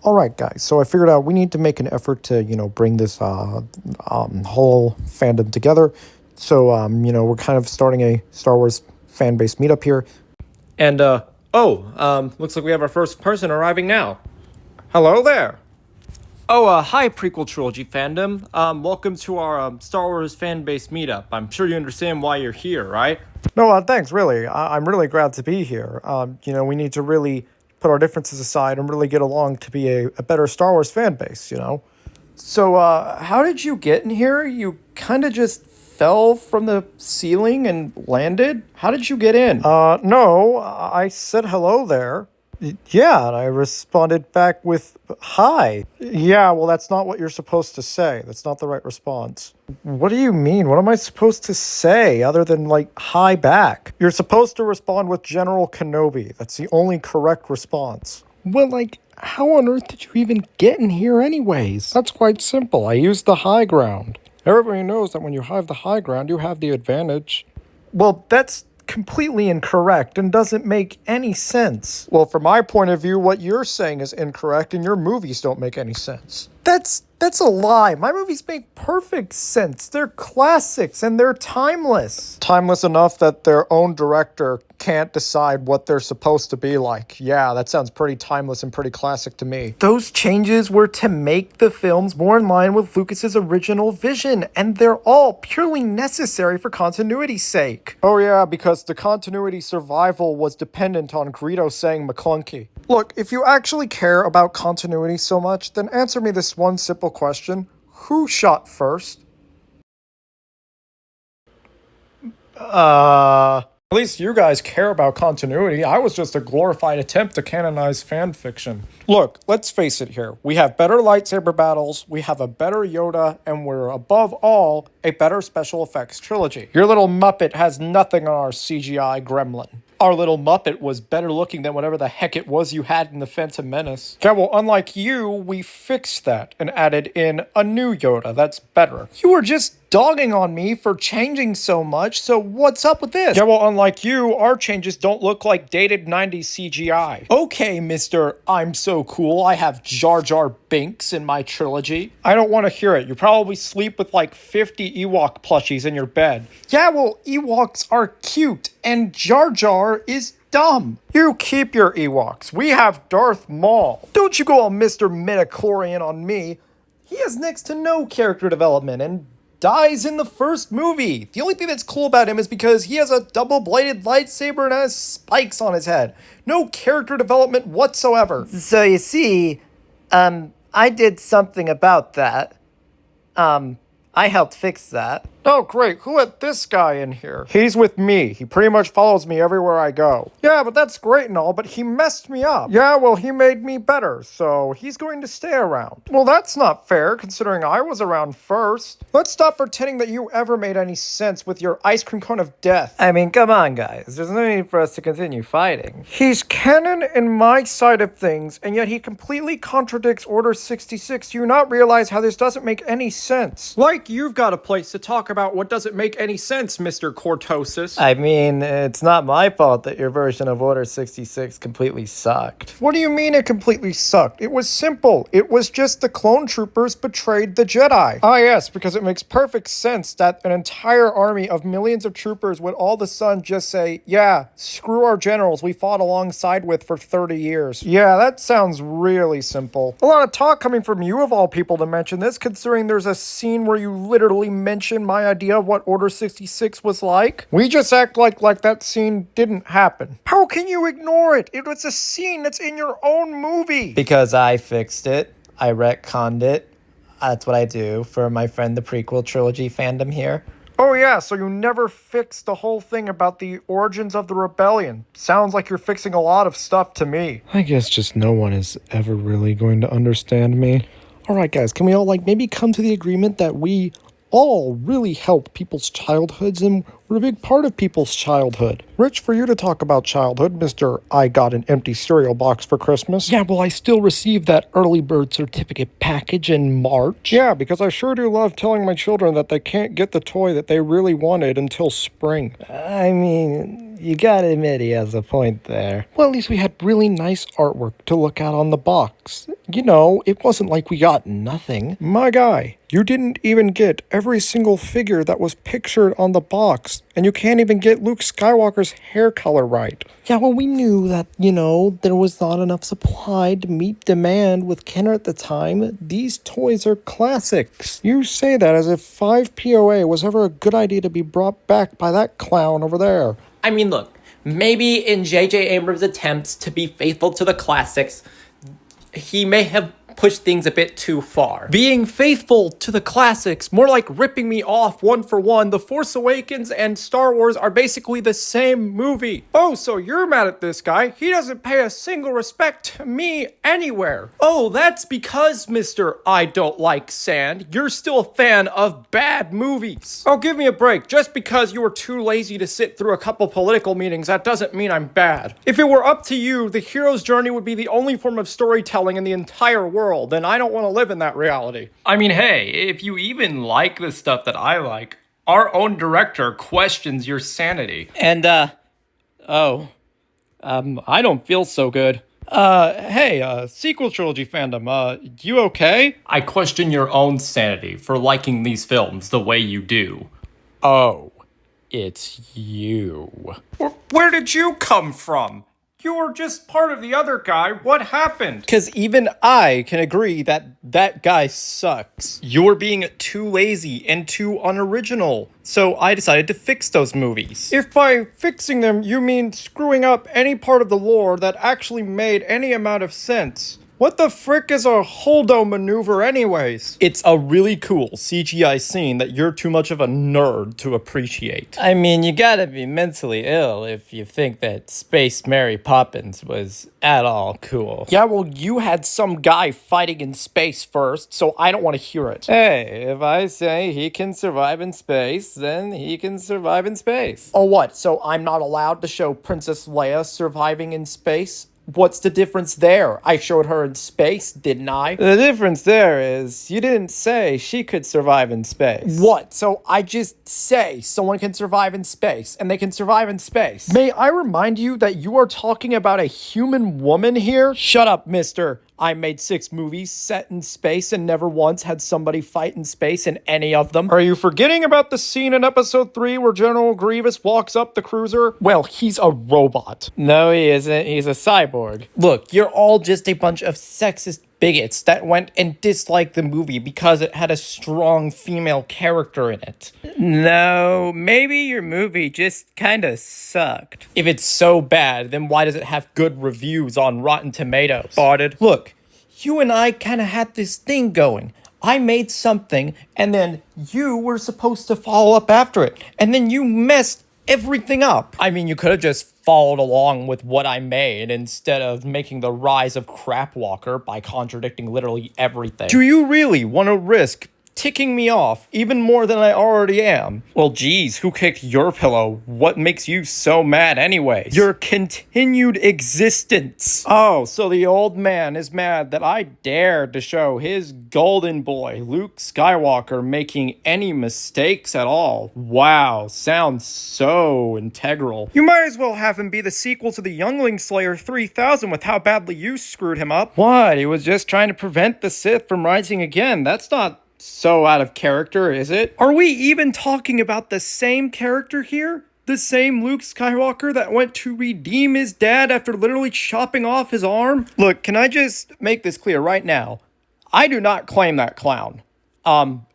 Alright guys, so I figured out we need to make an effort to, bring this whole fandom together. So, we're kind of starting a Star Wars fan base meetup here. And, looks like we have our first person arriving now. Hello there. Oh, hi, prequel trilogy fandom. Welcome to our Star Wars fan base meetup. I'm sure you understand why you're here, right? No, thanks, really. I'm really glad to be here. We need to really put our differences aside and really get along to be a better Star Wars fan base, So, how did you get in here? You kind of just fell from the ceiling and landed? How did you get in? No, I said hello there. Yeah, and I responded back with hi. Yeah, well, that's not what you're supposed to say. That's not the right response. What do you mean? What am I supposed to say other than, hi back? You're supposed to respond with General Kenobi. That's the only correct response. Well, how on earth did you even get in here anyways? That's quite simple. I used the high ground. Everybody knows that when you have the high ground, you have the advantage. Well, that's completely incorrect and doesn't make any sense. Well, from my point of view, what you're saying is incorrect and your movies don't make any sense. That's a lie. My movies make perfect sense. They're classics and they're timeless. Timeless enough that their own director can't decide what they're supposed to be like. Yeah, that sounds pretty timeless and pretty classic to me. Those changes were to make the films more in line with Lucas's original vision, and they're all purely necessary for continuity's sake. Oh yeah, because the continuity survival was dependent on Greedo saying McClunky. Look, if you actually care about continuity so much, then answer me this one simple question. Who shot first? At least you guys care about continuity. I was just a glorified attempt to canonize fan fiction. Look, let's face it here. We have better lightsaber battles, we have a better Yoda, and we're above all, a better special effects trilogy. Your little Muppet has nothing on our CGI gremlin. Our little Muppet was better looking than whatever the heck it was you had in the Phantom Menace. Yeah, well, unlike you, we fixed that and added in a new Yoda that's better. You were just dogging on me for changing so much, so what's up with this? Yeah, well, unlike you, our changes don't look like dated 90s CGI. Okay, Mr. I'm so cool, I have Jar Jar Binks in my trilogy. I don't want to hear it. You probably sleep with 50 Ewok plushies in your bed. Yeah, well, Ewoks are cute, and Jar Jar is dumb. You keep your Ewoks. We have Darth Maul. Don't you go all Mr. Midichlorian on me. He has next to no character development and dies in the first movie. The only thing that's cool about him is because he has a double-bladed lightsaber and has spikes on his head. No character development whatsoever. So you see, I did something about that. I helped fix that. Oh, great. Who let this guy in here? He's with me. He pretty much follows me everywhere I go. Yeah, but that's great and all, but he messed me up. Yeah, well, he made me better, so he's going to stay around. Well, that's not fair, considering I was around first. Let's stop pretending that you ever made any sense with your ice cream cone of death. I mean, come on, guys. There's no need for us to continue fighting. He's canon in my side of things, and yet he completely contradicts Order 66. Do you not realize how this doesn't make any sense? Like you've got a place to talk about what doesn't make any sense, Mr. Cortosis. I mean, it's not my fault that your version of Order 66 completely sucked. What do you mean it completely sucked? It was simple. It was just the clone troopers betrayed the Jedi. Ah, yes, because it makes perfect sense that an entire army of millions of troopers would all of a sudden just say, yeah, screw our generals we fought alongside with for 30 years. Yeah, that sounds really simple. A lot of talk coming from you of all people to mention this, considering there's a scene where you literally mention my idea of what Order 66 was like. We just act like that scene didn't happen. How can you ignore it? It was a scene that's in your own movie. Because I fixed it. I retconned it. That's what I do for my friend the prequel trilogy fandom here. Oh yeah, so you never fixed the whole thing about the origins of the rebellion. Sounds like you're fixing a lot of stuff to me. I guess just no one is ever really going to understand me. Alright guys, can we all maybe come to the agreement that we all really help people's childhoods, and we're a big part of people's childhood. Rich for you to talk about childhood, Mr. I got an empty cereal box for Christmas. Yeah, well, I still received that early bird certificate package in March. Yeah, because I sure do love telling my children that they can't get the toy that they really wanted until spring. I mean, you gotta admit he has a point there. Well, at least we had really nice artwork to look at on the box. You know, it wasn't like we got nothing. My guy, you didn't even get every single figure that was pictured on the box, and you can't even get Luke Skywalker's hair color right. Yeah, well, we knew that, there was not enough supply to meet demand with Kenner at the time. These toys are classics. You say that as if 5 POA was ever a good idea to be brought back by that clown over there. I mean, look, maybe in J.J. Abrams' attempts to be faithful to the classics, he may have pushed things a bit too far. Being faithful to the classics, more like ripping me off one for one, The Force Awakens and Star Wars are basically the same movie. Oh, so you're mad at this guy? He doesn't pay a single respect to me anywhere. Oh, that's because, Mr. I Don't Like Sand, you're still a fan of bad movies. Oh, give me a break. Just because you were too lazy to sit through a couple political meetings, that doesn't mean I'm bad. If it were up to you, the hero's journey would be the only form of storytelling in the entire world, and I don't want to live in that reality. I mean, hey, if you even like the stuff that I like, our own director questions your sanity. And, I don't feel so good. Hey, sequel trilogy fandom, you okay? I question your own sanity for liking these films the way you do. Oh, it's you. Where did you come from? You were just part of the other guy. What happened? Because even I can agree that that guy sucks. You're being too lazy and too unoriginal. So I decided to fix those movies. If by fixing them you mean screwing up any part of the lore that actually made any amount of sense, what the frick is a holdo maneuver anyways? It's a really cool CGI scene that you're too much of a nerd to appreciate. I mean, you gotta be mentally ill if you think that Space Mary Poppins was at all cool. Yeah, well, you had some guy fighting in space first, so I don't want to hear it. Hey, if I say he can survive in space, then he can survive in space. Oh, what? So I'm not allowed to show Princess Leia surviving in space? What's the difference there? I showed her in space, didn't I? The difference there is you didn't say she could survive in space. What? So I just say someone can survive in space, and they can survive in space. May I remind you that you are talking about a human woman here? Shut up, mister. I made 6 movies set in space and never once had somebody fight in space in any of them. Are you forgetting about the scene in episode 3 where General Grievous walks up the cruiser? Well, he's a robot. No, he isn't. He's a cyborg. Look, you're all just a bunch of sexist bigots that went and disliked the movie because it had a strong female character in it. No, maybe your movie just kinda sucked. If it's so bad, then why does it have good reviews on Rotten Tomatoes? Farted. Look, you and I kinda had this thing going. I made something, and then you were supposed to follow up after it, and then you messed everything up. I mean, you could have just followed along with what I made instead of making the rise of Crapwalker by contradicting literally everything. Do you really want to risk ticking me off even more than I already am? Well, geez, who kicked your pillow? What makes you so mad anyways? Your continued existence. Oh, so the old man is mad that I dared to show his golden boy, Luke Skywalker, making any mistakes at all. Wow, sounds so integral. You might as well have him be the sequel to the Youngling Slayer 3000 with how badly you screwed him up. What? He was just trying to prevent the Sith from rising again. That's not so out of character, is it? Are we even talking about the same character here? The same Luke Skywalker that went to redeem his dad after literally chopping off his arm? Look, can I just make this clear right now? I do not claim that clown.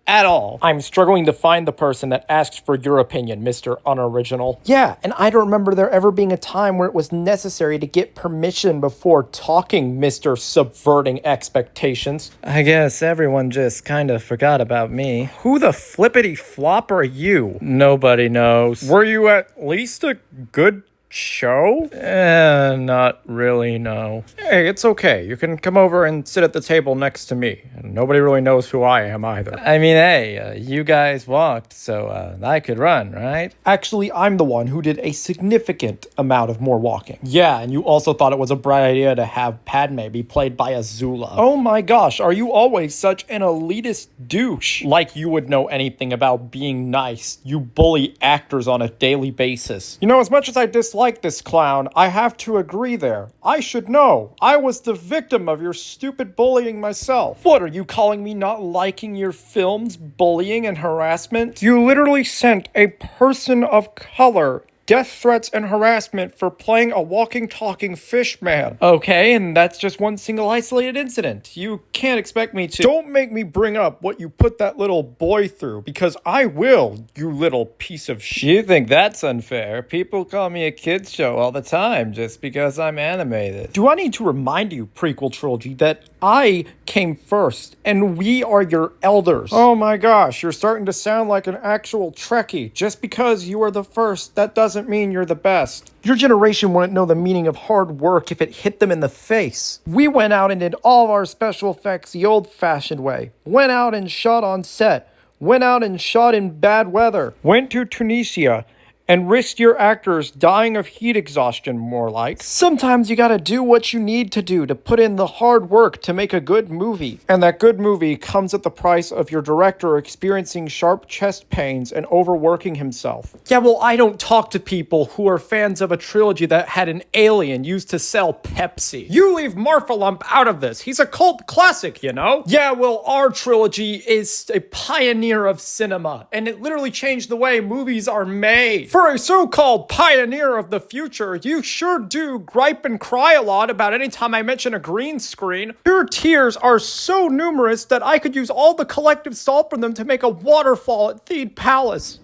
At all. I'm struggling to find the person that asked for your opinion, Mr. Unoriginal. Yeah, and I don't remember there ever being a time where it was necessary to get permission before talking, Mr. Subverting Expectations. I guess everyone just kind of forgot about me. Who the flippity flop are you? Nobody knows. Were you at least a good show? Not really, no. Hey, it's okay. You can come over and sit at the table next to me. And nobody really knows who I am either. I mean, hey, you guys walked, so I could run, right? Actually, I'm the one who did a significant amount of more walking. Yeah, and you also thought it was a bright idea to have Padme be played by Azula. Oh my gosh, are you always such an elitist douche? Like you would know anything about being nice. You bully actors on a daily basis. You know, as much as I dislike like this clown. I have to agree there. I should know. I was the victim of your stupid bullying myself. What, are you calling me not liking your films, bullying, and harassment? You literally sent a person of color death threats and harassment for playing a walking, talking fish man. Okay, and that's just one single isolated incident. You can't expect me to. Don't make me bring up what you put that little boy through, because I will, you little piece of shit. You think that's unfair? People call me a kids show all the time just because I'm animated. Do I need to remind you, prequel trilogy, that I came first, and we are your elders? Oh my gosh, you're starting to sound like an actual Trekkie. Just because you are the first, that doesn't mean you're the best. Your generation wouldn't know the meaning of hard work if it hit them in the face. We went out and did all of our special effects the old-fashioned way. Went out and shot on set. Went out and shot in bad weather. Went to Tunisia and risked your actors dying of heat exhaustion, more like. Sometimes you gotta do what you need to do to put in the hard work to make a good movie. And that good movie comes at the price of your director experiencing sharp chest pains and overworking himself. Yeah, well, I don't talk to people who are fans of a trilogy that had an alien used to sell Pepsi. You leave Marfalump out of this. He's a cult classic, you know? Yeah, well, our trilogy is a pioneer of cinema, and it literally changed the way movies are made. For a so-called pioneer of the future, you sure do gripe and cry a lot about any time I mention a green screen. Your tears are so numerous that I could use all the collective salt from them to make a waterfall at Theed Palace.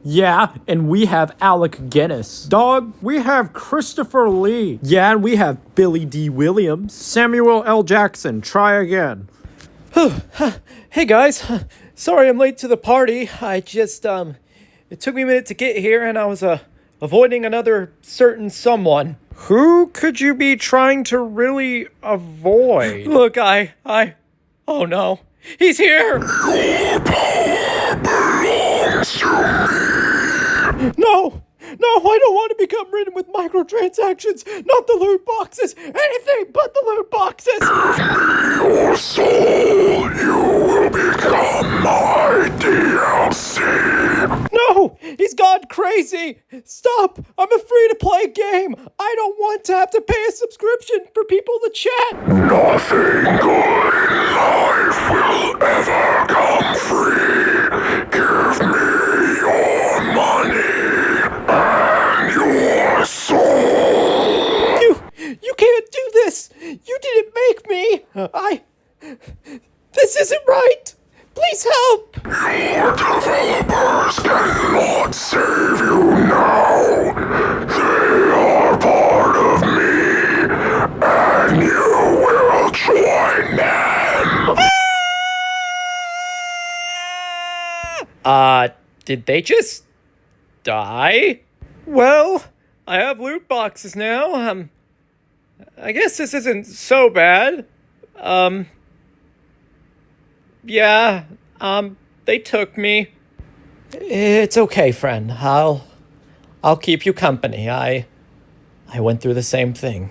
Yeah, and we have Alec Guinness. Dog, we have Christopher Lee. Yeah, and we have Billy D. Williams. Samuel L. Jackson, try again. Hey guys, sorry I'm late to the party. It took me a minute to get here, and I was avoiding another certain someone. Who could you be trying to really avoid? Look, oh no, he's here! Your power belongs to me. No, I don't want to become ridden with microtransactions, not the loot boxes, anything but the loot boxes! Give me your soul, you will become my DLC. No, he's gone crazy! Stop, I'm a free-to-play game! I don't want to have to pay a subscription for people to chat! Nothing good in life will ever come free. Give me your money and your soul. You can't do this! You didn't make me! This isn't right! Please help! Your developers cannot save you now. They are part of me, and you will join them. Did they just die? Well, I have loot boxes now. I guess this isn't so bad. Yeah, they took me. It's okay, friend. I'll keep you company. I went through the same thing.